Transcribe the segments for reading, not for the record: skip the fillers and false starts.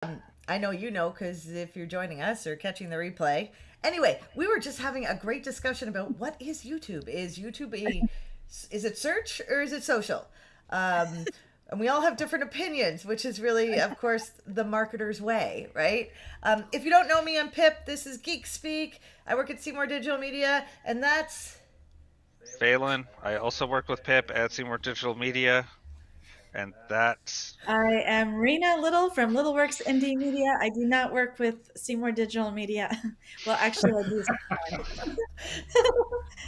I know you know because if you're joining us or catching the replay. Anyway, we were just having a great discussion about what is YouTube? Is YouTube is it search or is it social? Um, and we all have different opinions, which is really, of course, the marketer's way, right? If you don't know me, I'm Pip. This is Geek Speak. I work at Seymour Digital Media, and that's Phelan. I also work with Pip at Seymour Digital Media, and that's I am Rena Little from Littleworks Indie Media. I do not work with Seymour Digital Media. Well, actually, I do sometimes. and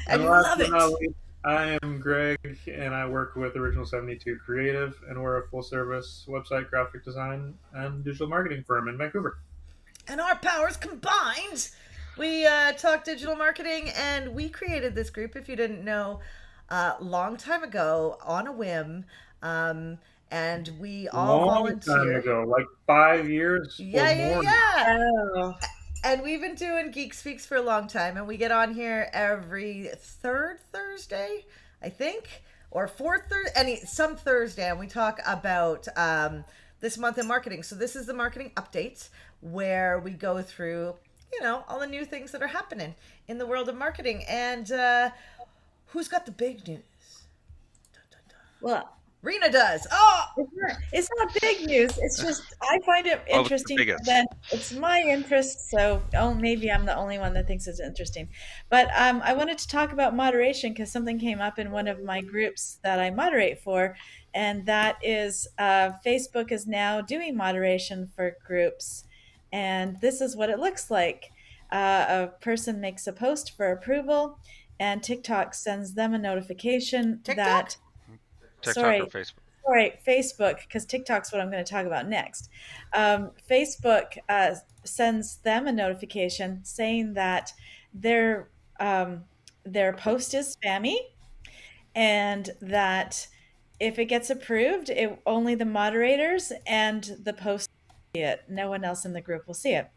And you last love but not it. least, I am Greg, and I work with Original 72 Creative, and we're a full service website graphic design and digital marketing firm in Vancouver. And our powers combined, we talk digital marketing, and we created this group. If you didn't know, long time ago on a whim, um, and we all Long time volunteer. ago, like 5 years or Yeah, yeah, more. yeah. Oh, And we've been doing Geek Speaks for a long time, and we get on here every third Thursday, I think, or fourth Thursday, some Thursday, and we talk about this month in marketing. So this is the marketing updates where we go through, all the new things that are happening in the world of marketing. And who's got the big news? Dun, dun, dun. well, Rena does. Oh, it's not big news. It's just I find it oh, it's the interesting. biggest. Then it's my interest, so maybe I'm the only one that thinks it's interesting. But I wanted to talk about moderation because something came up in one of my groups that I moderate for, and that is Facebook is now doing moderation for groups, and this is what it looks like. A person makes a post for approval, and TikTok sends them a notification TikTok? that TikTok or sorry, Facebook. sorry, Facebook, because TikTok's what I'm going to talk about next. Facebook sends them a notification saying that their um, their post is spammy and that if it gets approved, only the moderators and the post see it. No one else in the group will see it.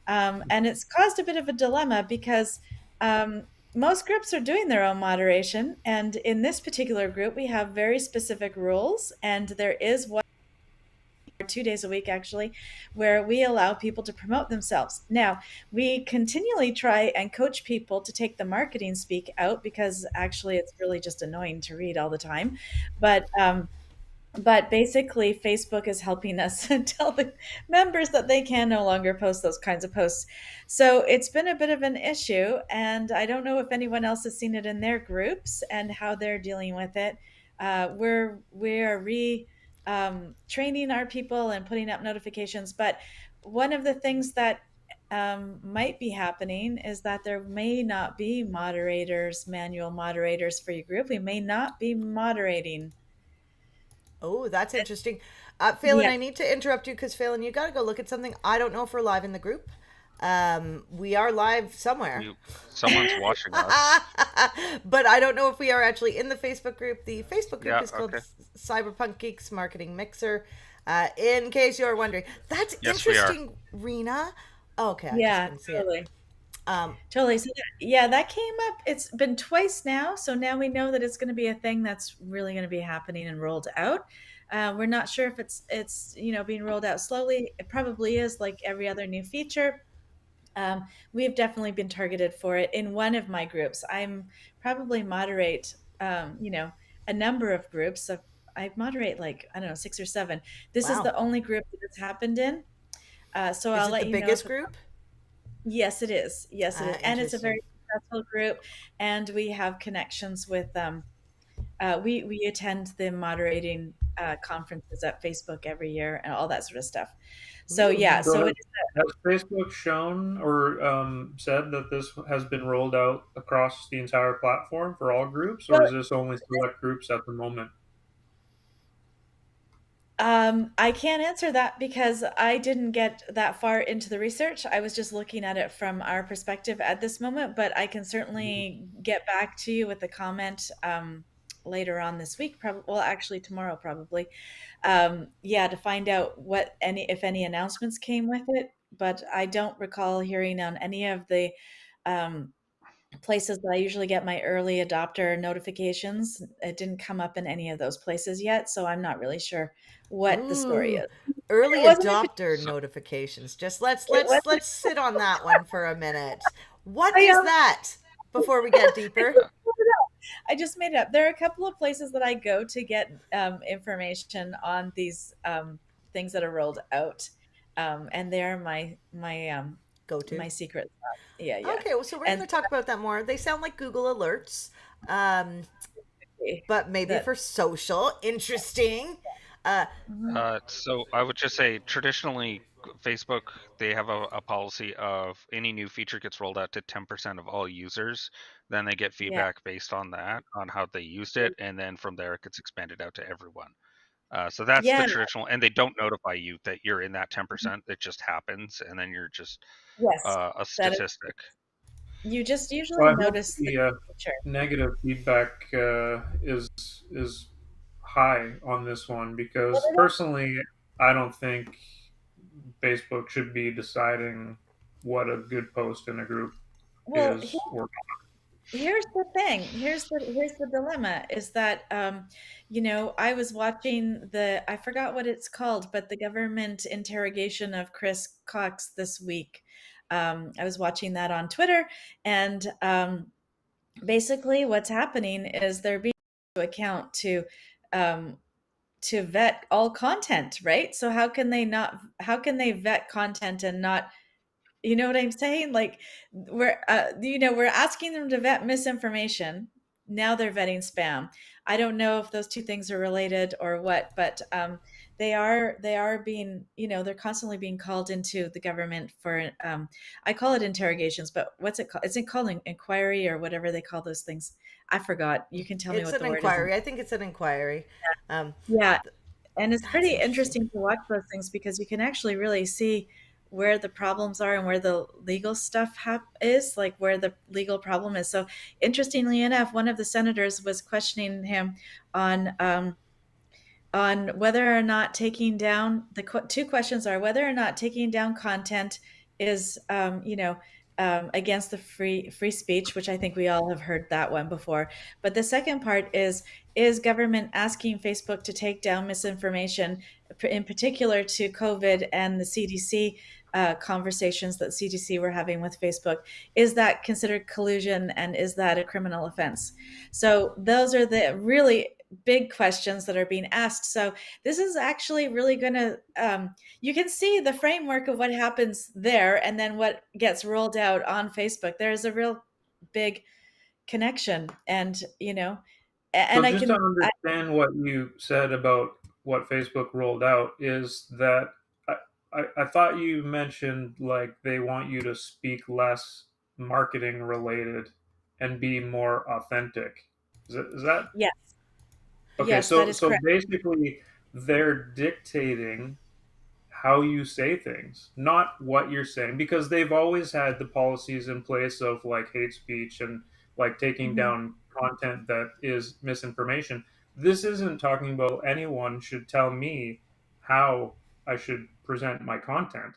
And it's caused a bit of a dilemma because most groups are doing their own moderation. And in this particular group, we have very specific rules. And there is one, 2 days a week actually, where we allow people to promote themselves. Now, we continually try and coach people to take the marketing speak out because actually it's really just annoying to read all the time. But basically, Facebook is helping us tell the members that they can no longer post those kinds of posts. So it's been a bit of an issue, and I don't know if anyone else has seen it in their groups and how they're dealing with it. We are training our people and putting up notifications, but one of the things that might be happening is that there may not be moderators, manual moderators for your group. We may not be moderating. Oh, that's interesting. Phelan, Yeah. I need to interrupt you because Phelan, you got to go look at something. I don't know if we're live in the group. We are live somewhere, We someone's watching us. but I don't know if we are actually in the Facebook group. The Facebook group Yeah. is called Okay. Cyberpunk Geeks Marketing Mixer. In case you're wondering, that's Yes, we are. interesting, Rena. Okay, I just Yeah, couldn't see it. totally. Um, Totally. So yeah, that came up. It's been twice now, so now we know that it's going to be a thing that's really going to be happening and rolled out. We're not sure if it's being rolled out slowly. It probably is, like every other new feature. We've definitely been targeted for it in one of my groups. I'm probably moderate, a number of groups. So I moderate like I don't know 6 or 7. This is wow, the only group that it's happened in. So is I'll it the let you know if biggest group? Yes, it is. Yes, it is. And it's a Interesting. very successful group. And we have connections with we attend the moderating conferences at Facebook every year and all that sort of stuff. So Ooh, yeah, So so has, it is has Facebook shown or said that this has been rolled out across the entire platform for all groups, or well, is this only select groups at the moment? I can't answer that because I didn't get that far into the research. I was just looking at it from our perspective at this moment, but I can certainly get back to you with a comment later on this week, probably, well, actually tomorrow probably. Yeah, to find out what any if any announcements came with it, but I don't recall hearing on any of the um, places that I usually get my early adopter notifications. It didn't come up in any of those places yet, so I'm not really sure what the story Ooh, is. early It wasn't in adopter So, notifications. Just let's it let's wasn't let's sit on that one for a minute. What I is that before we get I deeper? just made it up. I just made it up. There are a couple of places that I go to get information on these things that are rolled out, and they're Go to. my secret sauce. Yeah, yeah. Okay, well, so we're going And to talk about that more. They sound like Google alerts, um, but maybe that for social. Interesting. Uh, mhm. so I would just say traditionally, Facebook, they have a policy of any new feature gets rolled out to 10% of all users. Then they get Yeah, feedback based on that, on how they used it, and then from there it gets expanded out to everyone. So that's the yeah, traditional, and they don't notify you that you're in that 10%. It just happens, and then you're just yes. a That is, statistic. you just Well, usually I hope notice the the picture. negative feedback is high on this one Well, because personally, I don't think Facebook should be deciding what a good post in a group well, is or here's the thing. Here's the dilemma is that I was watching I forgot what it's called, but the government interrogation of Chris Cox this week. I was watching that on Twitter, and basically what's happening is they're being held to account um, to vet all content, right? So how can they vet content and not, you know what I'm saying? Like we're asking them to vet misinformation. Now they're vetting spam. I don't know if those two things are related or what, but they are being, they're constantly being called into the government for I call it interrogations, but what's it called? It's called an inquiry or whatever they call those things. I forgot. You can tell me it's what an the word is. inquiry. I think it's an inquiry. Um, Yeah, and it's that's pretty interesting. interesting to watch those things because you can actually really see where the problems are and where the legal stuff is, like where the legal problem is. So, interestingly enough, one of the senators was questioning him on whether or not taking down two questions are whether or not taking down content is against the free speech, which I think we all have heard that one before. But the second part is government asking Facebook to take down misinformation, in particular to COVID and the CDC conversations that CDC were having with Facebook. Is that considered collusion, and is that a criminal offense? So those are the really big questions that are being asked. So this is actually really going to, you can see the framework of what happens there and then what gets rolled out on Facebook. There's a real big connection. And, So and I just to can, understand what you said about what Facebook rolled out is that I thought you mentioned like they want you to speak less marketing related and be more authentic. Is that yes, okay? yes, that So is so correct. basically they're dictating how you say things, not what you're saying, because they've always had the policies in place of like hate speech and like taking Mhm. down content that is misinformation. This isn't talking about anyone should tell me how I should present my content.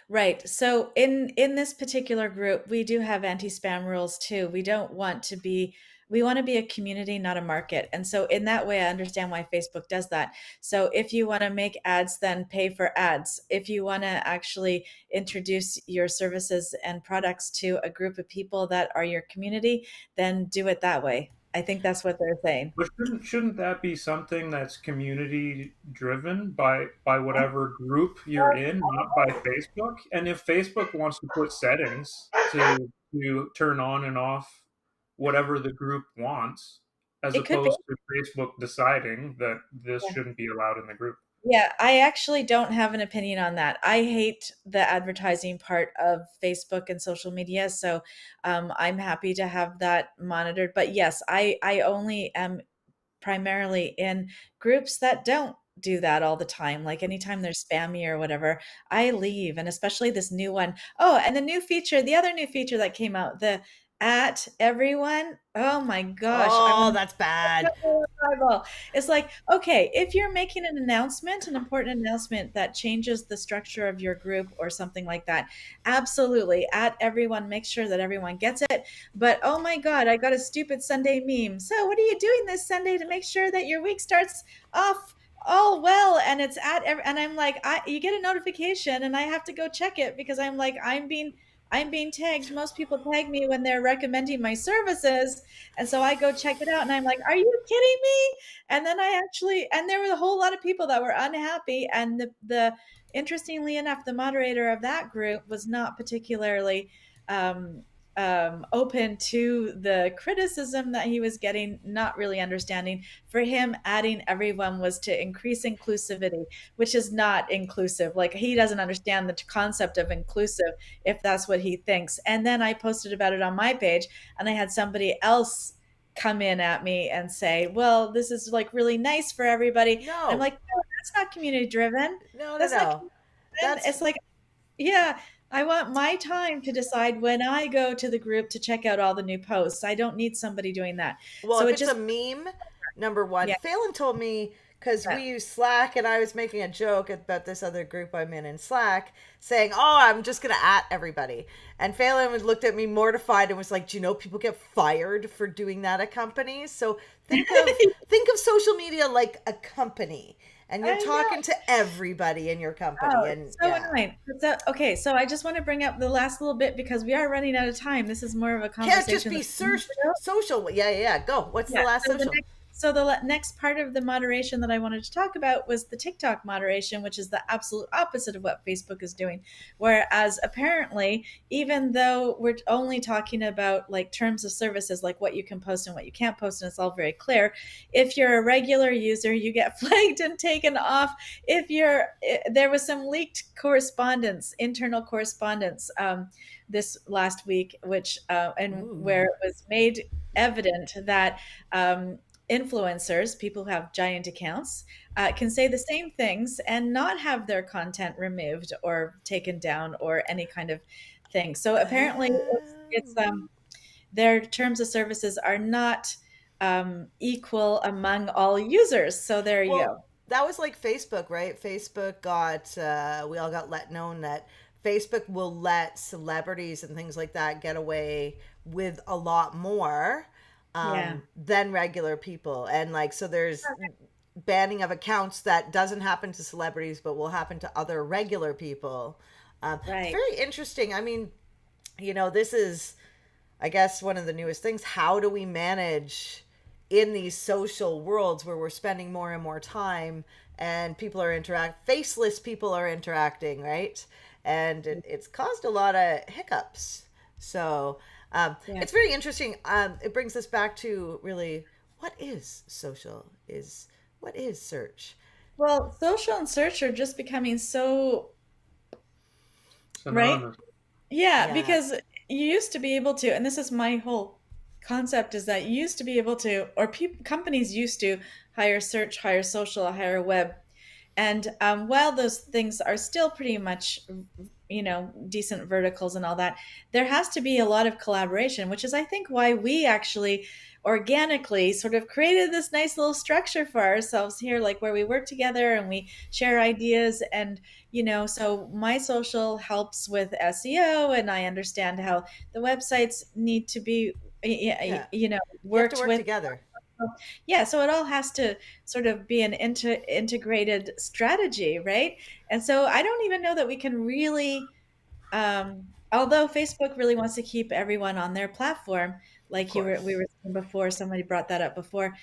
Right. So in this particular group, we do have anti-spam rules too. We want to be a community, not a market. And so in that way, I understand why Facebook does that. So if you want to make ads, then pay for ads. If you want to actually introduce your services and products to a group of people that are your community, then do it that way. I think that's what they're saying. But shouldn't that be something that's community driven by whatever group you're in, not by Facebook? And if Facebook wants to put settings to turn on and off whatever the group wants, as It could be. opposed to Facebook deciding that this shouldn't be allowed in the group. Yeah, I actually don't have an opinion on that. I hate the advertising part of Facebook and social media, so I'm happy to have that monitored. But yes, I only am primarily in groups that don't do that all the time. Like anytime there's spammy or whatever, I leave. And especially this new one. Oh, and the other new feature that came out, at everyone. Oh my gosh, I Oh, want that's bad. Bible. It's like, okay, if you're making an announcement, an important announcement that changes the structure of your group or something like that, absolutely, at everyone, make sure that everyone gets it. But oh my God, I got a stupid Sunday meme. So, what are you doing this Sunday to make sure that your week starts off all well? And it's and I'm like, you get a notification, and I have to go check it because I'm like, I'm being tagged. Most people tag me when they're recommending my services. And so I go check it out and I'm like, are you kidding me? And then and there was a whole lot of people that were unhappy. And interestingly enough, the moderator of that group was not particularly um, open to the criticism that he was getting, not really understanding. For him, adding everyone was to increase inclusivity, which is not inclusive. Like, he doesn't understand the concept of inclusive if that's what he thinks. And then I posted about it on my page, and I had somebody else come in at me and say, well, this is like really nice for everybody. And I'm No, like, no, that's not community driven. no, no, That's not no. community driven. That's It's like, yeah, I want my time to decide when I go to the group to check out all the new posts. I don't need somebody doing that. Well, So if it it's a just, meme, number one, yeah, Phelan told me because yeah. we use Slack and I was making a joke about this other group I'm in Slack saying, oh, I'm just going to at everybody. And Phelan looked at me mortified and was like, do you know people get fired for doing that at companies? So think of social media like a company and you're I know. talking to everybody in your company. Oh, And it's so yeah, annoying. So, okay, so I just want to bring up the last little bit because we are running out of time. This is more of a can't just conversation be that searched social. Yeah, yeah, yeah. Go. What's the yeah. last social? So the next part of the moderation that I wanted to talk about was the TikTok moderation, which is the absolute opposite of what Facebook is doing. Whereas apparently, even though we're only talking about like terms of services, like what you can post and what you can't post, and it's all very clear. If you're a regular user, you get flagged and taken off. There was some leaked correspondence, internal correspondence, this last week, which and where Ooh. it was made evident that influencers, people who have giant accounts, can say the same things and not have their content removed or taken down or any kind of thing. So apparently, it's Um, their terms of services are not equal among all users. So there you Well, go. that was like Facebook, right? Facebook got, we all got let known that Facebook will let celebrities and things like that get away with a lot more Yeah, than regular people. And like, so there's banning of accounts that doesn't happen to celebrities, but will happen to other regular people. It's right. very interesting. I mean, this is I guess one of the newest things. How do we manage in these social worlds where we're spending more and more time and people are faceless people are interacting, right? And it's caused a lot of hiccups. So Yeah. it's very interesting. It brings us back to really what is social? What is search? Well, social and search are just becoming so, right? Synonymous. Yeah, Yeah. because you used to be able to, and this is my whole concept, is that you used to be able to, or companies used to hire search, hire social, hire web. And while those things are still pretty much, decent verticals and all that, there has to be a lot of collaboration, which is, I think, why we actually organically sort of created this nice little structure for ourselves here, like where we work together and we share ideas. And, so my social helps with SEO, and I understand how the websites need to be, Yeah. You have to worked work with. together. Yeah, so it all has to sort of be an integrated strategy, right? And so I don't even know that we can really, although Facebook really wants to keep everyone on their platform, Of like we course. were saying before, somebody brought that up before.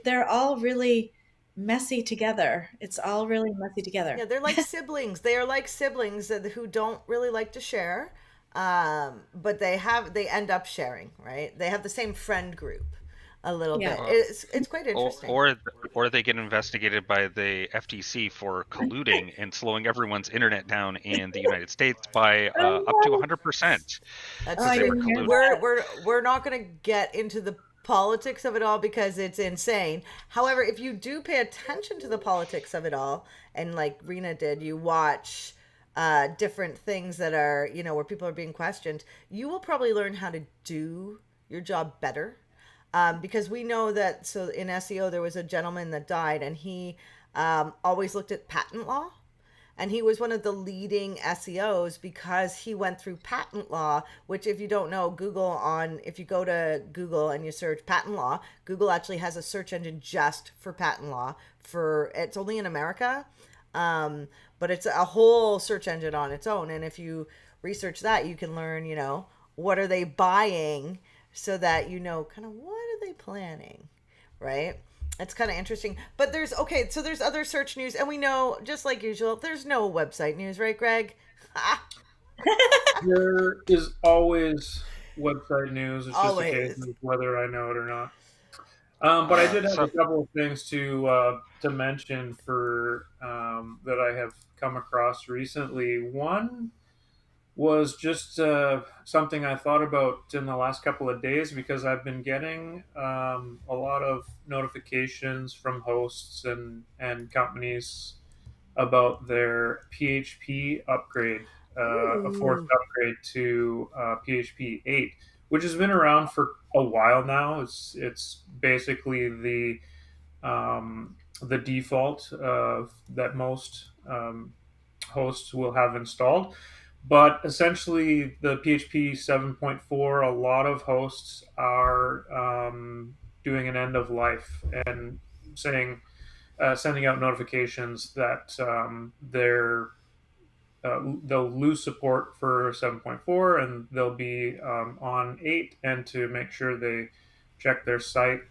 They're all really messy together. It's all really messy Yeah, together. they're like siblings. They are like siblings who don't really like to share, but they end up sharing, right? They have the same friend group a little Yeah. bit. Uh, It's quite or interesting. or or they get investigated by the FTC for colluding and slowing everyone's internet down in the United States by up to Oh, 100% oh, That's because I they were true. didn't hear colluding. We're that. we're we're not going to get into the politics of it all because it's insane. However, if you do pay attention to the politics of it all, and like Rena did, you watch different things that are, where people are being questioned, you will probably learn how to do your job better. Because we know that, so in SEO, there was a gentleman that died, and he always looked at patent law, and he was one of the leading SEOs because he went through patent law, which, if you don't know, if you go to Google and you search patent law, Google actually has a search engine just for patent law. It's only in America, but it's a whole search engine on its own. And if you research that, you can learn, what are they buying, so that kind of what are they planning, right? It's kind of interesting. But there's other search news, and we know, just like usual, there's no website news, right, Greg? There is always website news. It's just a case Always. of whether I know it or not. But I did have So a couple of things to mention for that I have come across recently. One was just something I thought about in the last couple of days because I've been getting a lot of notifications from hosts and companies about their PHP upgrade, a fourth Ooh. upgrade to PHP 8, which has been around for a while now. It's basically the default that most hosts will have installed. But essentially, the PHP 7.4, a lot of hosts are doing an end of life and saying, sending out notifications that they'll lose support for 7.4 and they'll be on 8, and to make sure they check their site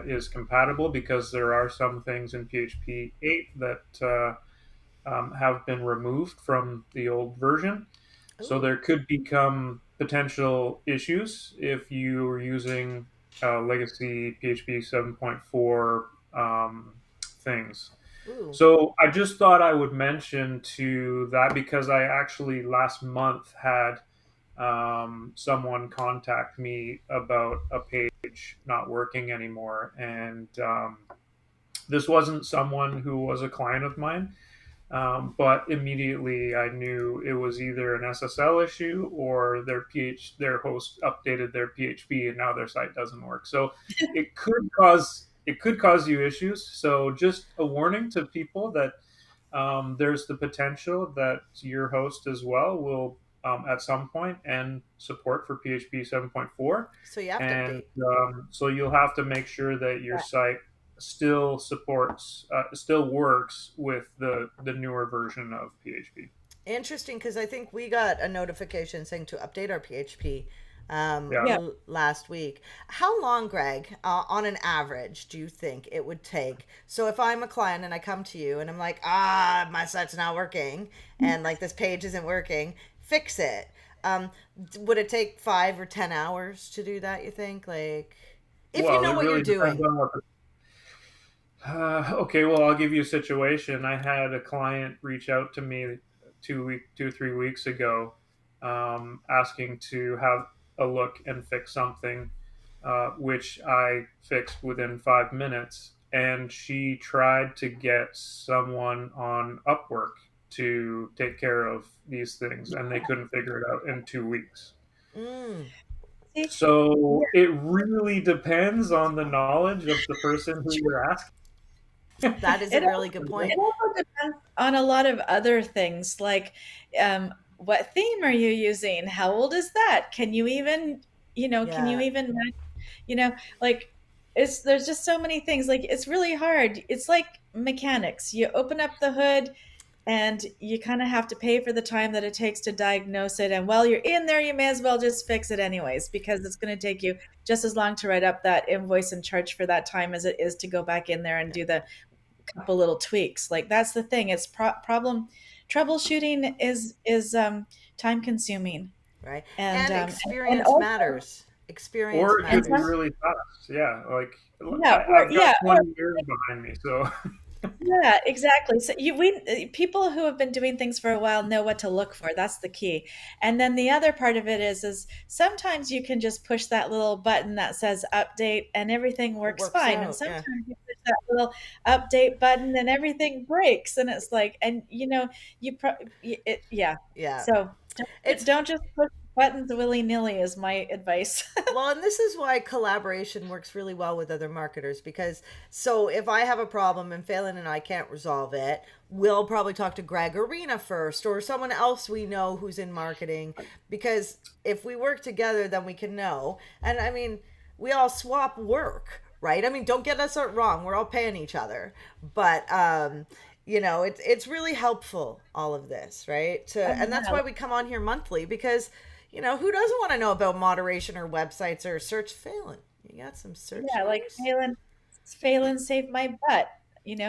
is compatible, because there are some things in PHP 8 that have been removed from the old version. So Ooh. there could become potential issues if you are using legacy PHP 7.4 things. Ooh. So I just thought I would mention to that, because I actually last month had someone contact me about a page not working anymore. And this wasn't someone who was a client of mine, but immediately I knew it was either an SSL issue or their host updated their PHP and now their site doesn't work. So it could cause you issues. So just a warning to people that there's the potential that your host as well will at some point end support for PHP 7.4, So you have to and update. so you'll have to make sure that your site still works with the newer version of PHP. Interesting, because I think we got a notification saying to update our PHP Yeah. Yeah. last week. How long, Greg, on an average, do you think it would take? So if I'm a client and I come to you and I'm like, my site's not working, and like this page isn't working, fix it. Would it take 5 or 10 hours to do that, you think? Like, if you Well, know it what you're really depends doing. on what okay, well, I'll give you a situation. I had a client reach out to me 2 3 weeks ago, asking to have a look and fix something, which I fixed within 5 minutes. And she tried to get someone on Upwork to take care of these things, and they couldn't figure it out in 2 weeks. Mm, See, So it really depends on the knowledge of the person who you're asking. that is a it really good point. it also depends on a lot of other things, like what theme are you using? How old is that? Can you even, can you Yeah. even, you know, like there's just so many things. Like it's really hard. It's like mechanics. You open up the hood and you kind of have to pay for the time that it takes to diagnose it. And while you're in there, you may as well just fix it anyways, because it's going to take you just as long to write up that invoice and charge for that time as it is to go back in there and do the couple little tweaks. Like that's the thing. It's problem troubleshooting is time consuming, Right. and And and experience also matters. Experience Or it and could be matters. some really fast. Yeah, like yeah or I've got yeah or 20 years behind me, so yeah, exactly. So people who have been doing things for a while know what to look for. That's the key. And then the other part of it is sometimes you can just push that little button that says update and everything It works works fine. And out. sometimes Yeah. you push that little update button and everything breaks. And it's like, and yeah. Yeah. So It's don't just push buttons willy nilly is my advice. Well, and this is why collaboration works really well with other marketers because so if I have a problem and Phelan and I can't resolve it, we'll probably talk to Greg Arena first or someone else we know who's in marketing because if we work together, then we can know. And I mean, we all swap work, right? I mean, don't get us wrong. We're all paying each other, but it's really helpful all of this, right? Oh, And that's yeah. why we come on here monthly because who doesn't want to know about moderation or websites or search failing? You got some search Yeah, like news? Phelan saved my butt.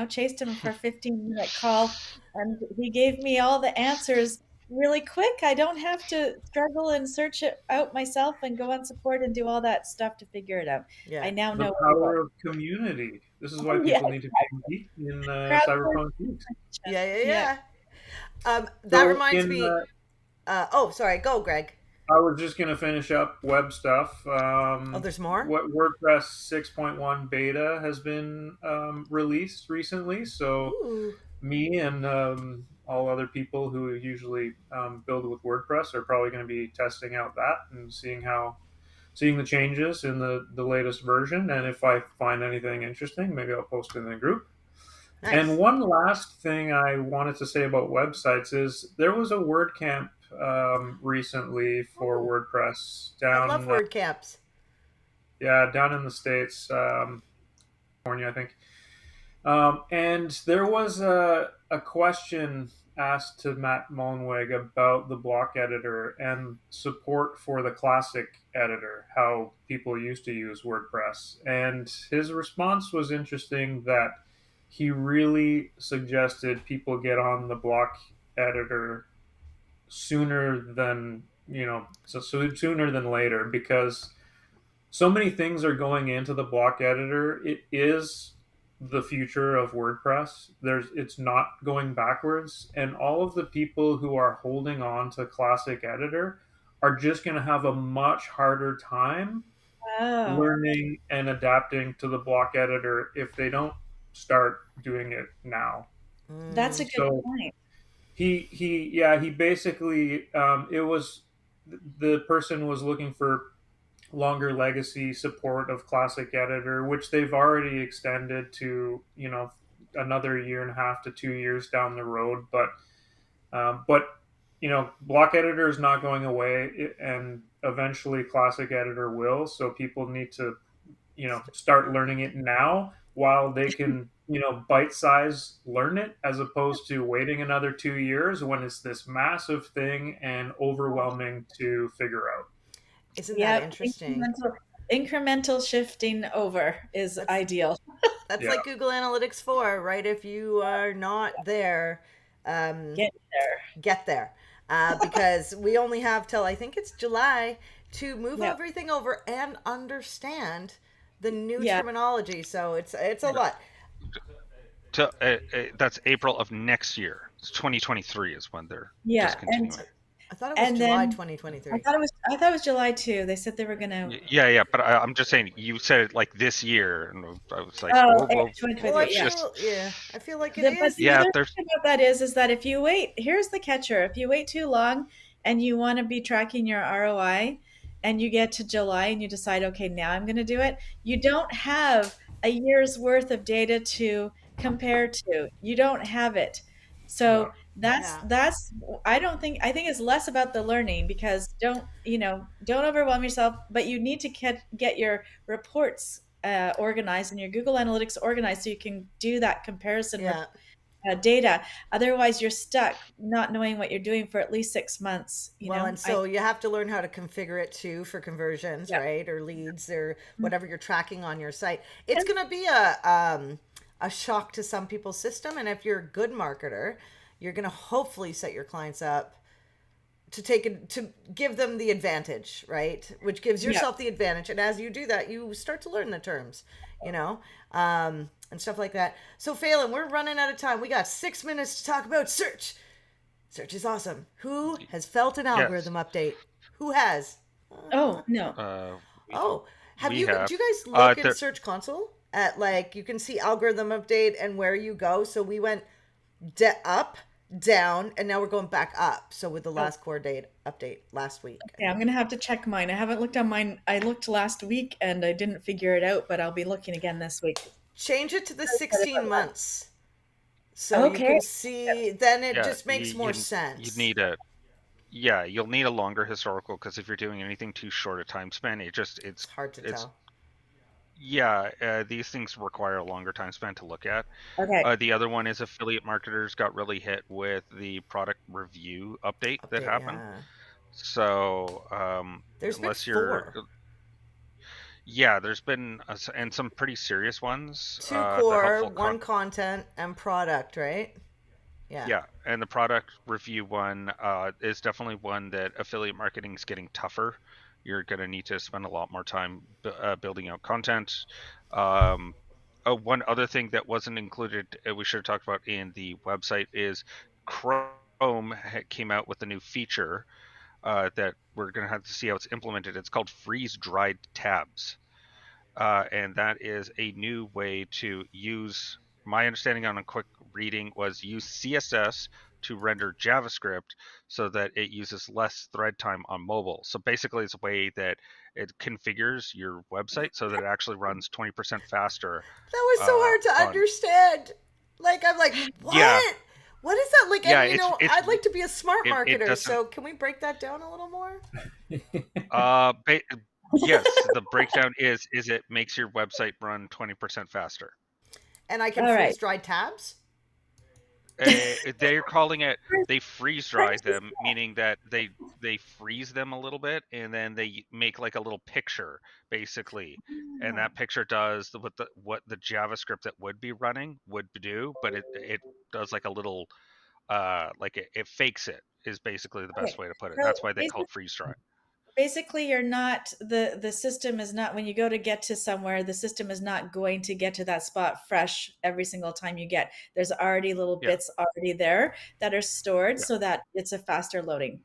Chased him for a 15-minute call, and he gave me all the answers really quick. I don't have to struggle and search it out myself and go on support and do all that stuff to figure it out. Yeah. I now The know where to power go. of community. This is why Oh, yeah, people need to be geek in crowdsourcing. cyberpunk geeks. Yeah, yeah, Yeah, yeah. That So reminds in me. Oh, sorry. Go, Greg. I was just going to finish up web stuff. Oh, there's more? What WordPress 6.1 beta has been released recently. So Ooh. me and all other people who usually build with WordPress are probably going to be testing out that and seeing the changes in the latest version. And if I find anything interesting, maybe I'll post it in the group. And Nice. one last thing I wanted to say about websites is there was a WordCamp recently for Oh, WordPress I love down, word caps. yeah, down in the States, California, I think. And there was a question asked to Matt Mullenweg about the block editor and support for the classic editor, how people used to use WordPress. And his response was interesting that he really suggested people get on the block editor sooner than, so sooner than later because so many things are going into the block editor. It is the future of WordPress. It's not going backwards, and all of the people who are holding on to classic editor are just going to have a much harder time oh, learning and adapting to the block editor if they don't start doing it now. that's a Mm, good So point. he basically it was the person was looking for longer legacy support of classic editor, which they've already extended to another year and a half to 2 years down the road. But block editor is not going away, and eventually classic editor will. So people need to start learning it now while they can bite size learn it as opposed to waiting another 2 years when it's this massive thing and overwhelming to figure out. isn't that Yep, interesting? incremental shifting over is That's ideal. that's Yeah. like Google Analytics 4, right? If you are not there, um, Get there. get there. Because we only have till I think it's July to move Yep. everything over and understand the new Yeah. terminology. So it's a lot. That's April of next year. It's 2023 is when they're Yeah. discontinuing. I thought it was And July then 2023. I thought it was July too. They said they were gonna. Yeah, but I'm just saying you said it like this year, and I was like, Oh, whoa, whoa, Well, I 2023. Yeah. just feel yeah, I feel like it But is. the yeah. other There's thing about that is that if you wait, here's the catcher. If you wait too long and you want to be tracking your ROI and you get to July and you decide, okay, now I'm going to do it, you don't have a year's worth of data to compare to. You don't have it. Yeah. So Yeah. that's I think it's less about the learning because don't overwhelm yourself, but you need to get your reports organized and your Google Analytics organized so you can do that comparison Yeah. data. Otherwise, you're stuck not knowing what you're doing for at least 6 months. Well, and so you have to learn how to configure it too for conversions, Yeah. right? Or leads or whatever you're tracking on your site. It's And- going to be a shock to some people's system, and if you're a good marketer, you're going to hopefully set your clients up to give them the advantage, right? Which gives yeah. yourself the advantage, and as you do that, you start to learn the terms, and stuff like that. So, Phelan, we're running out of time. We got 6 minutes to talk about search. Search is awesome. Who has felt an yes. algorithm update? Who has? Oh no. Uh, we Oh, have we you? have Do you guys look in there. Search Console? at like you can see algorithm update and where you go. So we went up, down, and now we're going back up. So with the Oh, last core date update last week, I okay, I'm think. gonna have to check mine. I haven't looked on mine. I looked last week and I didn't figure it out, but I'll be looking again this week. Change it to the But if 16 it months so you okay, can see, then it Yeah, just makes more you sense. need a yeah, you'll need a longer historical because if you're doing anything too short a time span, It's hard to it's tell. yeah, these things require a longer time span to look at. okay, The other one is affiliate marketers got really hit with the product review update that Update, happened. yeah. So There's been unless you're four. yeah, there's been and some pretty serious ones. Two The core, helpful one content, and product, right? Yeah. Yeah, and the product review one is definitely one that affiliate marketing is getting tougher. You're going to need to spend a lot more time building out content. Um, one other thing that wasn't included, we should have talked about in the website, is Chrome came out with a new feature that we're going to have to see how it's implemented. It's called freeze dried tabs, and that is a new way to use. My understanding on a quick reading was use CSS to render JavaScript so that it uses less thread time on mobile. So basically, it's a way that it configures your website so that it actually runs 20% faster That was so hard to on. understand. Like, I'm like, Yeah, what? What is that? Like, yeah, and it's I'd like to be a smart it marketer, doesn't. so can we break that down a little more? Uh, ba- yes, the breakdown is it makes your website run 20% faster. And I can all right. freeze dry tabs? They're calling it they freeze dry First, them, meaning that they freeze them a little bit and then they make like a little picture basically, and that picture does what the JavaScript that would be running would do, but it does like a little like it fakes it is basically the best okay, way to put it. so That's why they call it freeze dry. basically you're not the system is not when you go to get to somewhere, the system is not going to get to that spot fresh every single time you get. There's already little Yeah, bits already there that are stored yeah, so that it's a faster loading.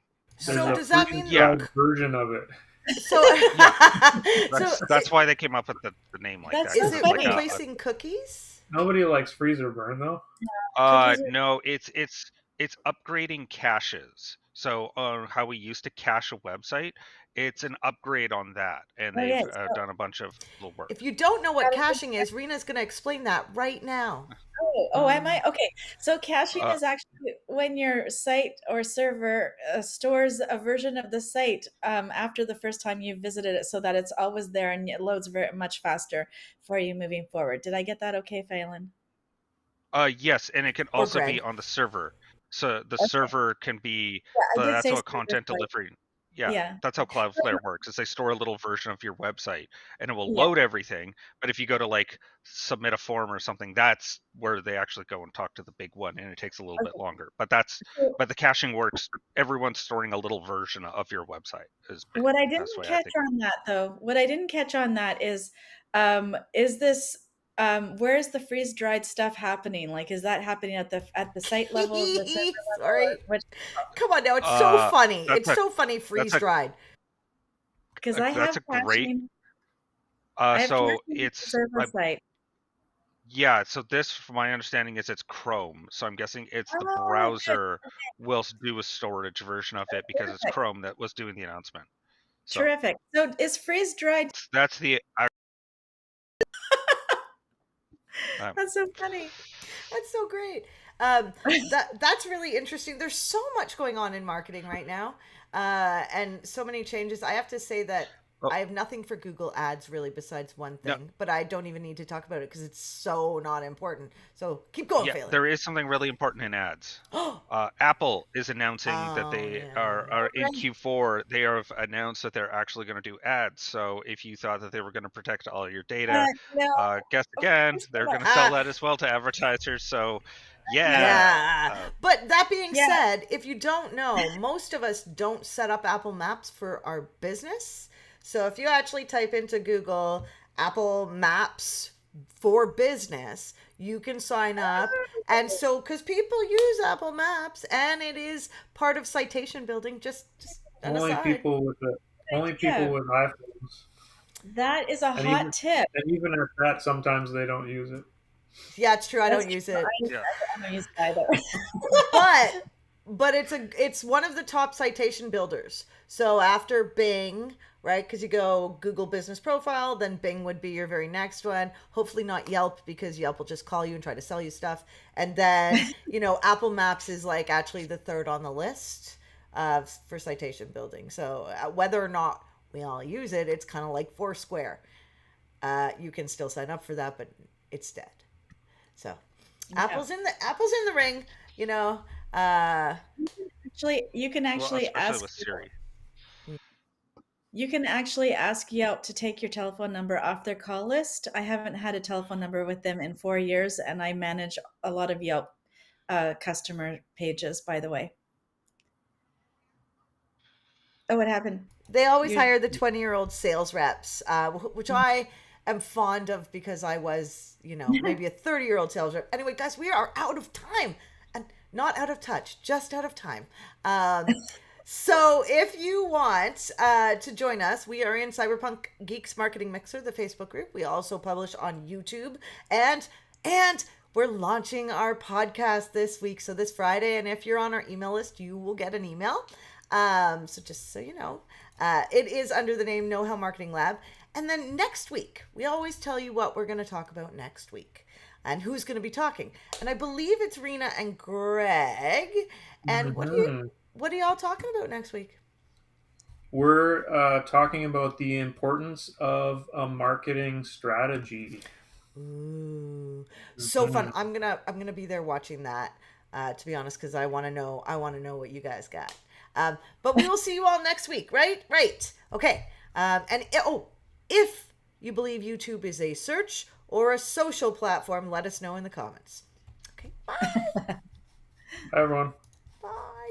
How's There's So a that? does that freeze mean yeah, dried version of it. so yeah. so That's why they came up with the name like That's that so is because it it's like funny. replacing cookies? Nobody likes freezer burn though. Cookies are No, it's upgrading caches. So how we used to cache a website, it's an upgrade on that, and they've okay. So done a bunch of little work. If you don't know I what was caching is, Rena's going to explain that right now. oh, am I? Okay. So caching Uh, is actually when your site or server stores a version of the site after the first time you visited it so that it's always there and it loads very much faster for you moving forward. Did I get that okay, Phelan? yes, and it can Or also be Greg. on the server. So the Okay. server can be Yeah, I did that's say how server content site. delivery. Yeah, Yeah. that's how Cloudflare works. Is they store a little version of your website and it will Yeah. load everything. But if you go to like submit a form or something, that's where they actually go and talk to the big one, and it takes a little bit Okay. longer. So But the caching works. Everyone's storing a little version of your website. Is what I the best didn't way I catch think. on that though, what I didn't catch on that is this where is the freeze dried stuff happening? Like is that happening at the site level, the server level, or Sorry. which Come on now, it's so funny. That's It's a so funny that's freeze dried. because I that's have a great. caching I have So caching at the it's server site. yeah. So this, from my understanding, is it's Chrome. So I'm guessing it's the Oh, good. browser will do a storage version of it because it's Terrific. Chrome that was doing the announcement. So Terrific. So is freeze dried that's the. Um, that's so funny. That's so great. That's really interesting. There's so much going on in marketing right now, and so many changes. I have to say that oh I have nothing for Google Ads really besides one no, thing, but I don't even need to talk about it because it's so not important. So keep going, yeah, Phelan. there is something really important in ads. Apple is announcing that Oh they yeah. are in Right. Q4. They have announced that they're actually going to do ads. So if you thought that they were going to protect all your data, No, guess of again, course they're not. going to sell that as well to advertisers. So No. yeah, Yeah. But that being Yeah. said, if you don't know, most of us don't set up Apple Maps for our business. So if you actually type into Google Apple Maps for business, you can sign up. And so cuz people use Apple Maps and it is part of citation building, just an Only aside. people with the only Yeah. people with iPhones. That is a And hot tip. even at that, sometimes they don't use it. Yeah, it's true. I That's don't use true. it. Yeah. I don't use it either. but but it's one of the top citation builders. So after Bing, right? Because you go Google Business Profile, then Bing would be your very next one. Hopefully not Yelp, because Yelp will just call you and try to sell you stuff. And then Apple Maps is like actually the third on the list for citation building. So whether or not we all use it, it's kind of like Foursquare. You can still sign up for that, but it's dead. So Yeah. apples in the ring. Uh, Actually, you can Well, actually especially ask with Siri. you can actually ask Yelp to take your telephone number off their call list. I haven't had a telephone number with them in 4 years, and I manage a lot of Yelp customer pages, by the way. Oh, what happened? they always You hire the 20-year-old sales reps, which I am fond of, because I was, maybe a 30-year-old sales rep. Anyway, guys, we are out of time, and not out of touch, just out of time. So if you want to join us, we are in Cyberpunk Geeks Marketing Mixer, the Facebook group. We also publish on YouTube, and we're launching our podcast this week, so this Friday. And if you're on our email list, you will get an email. So just so you know, it is under the name No Hell Marketing Lab. And then next week, we always tell you what we're going to talk about next week and who's going to be talking. And I believe it's Rena and Greg. And what are y'all talking about next week? We're talking about the importance of a marketing strategy. Ooh, so fun! I'm gonna be there watching that. To be honest, because I want to know. I want to know what you guys got. But we will see you all next week, right? Right. Okay. If you believe YouTube is a search or a social platform, let us know in the comments. Okay. Bye. Hi, everyone.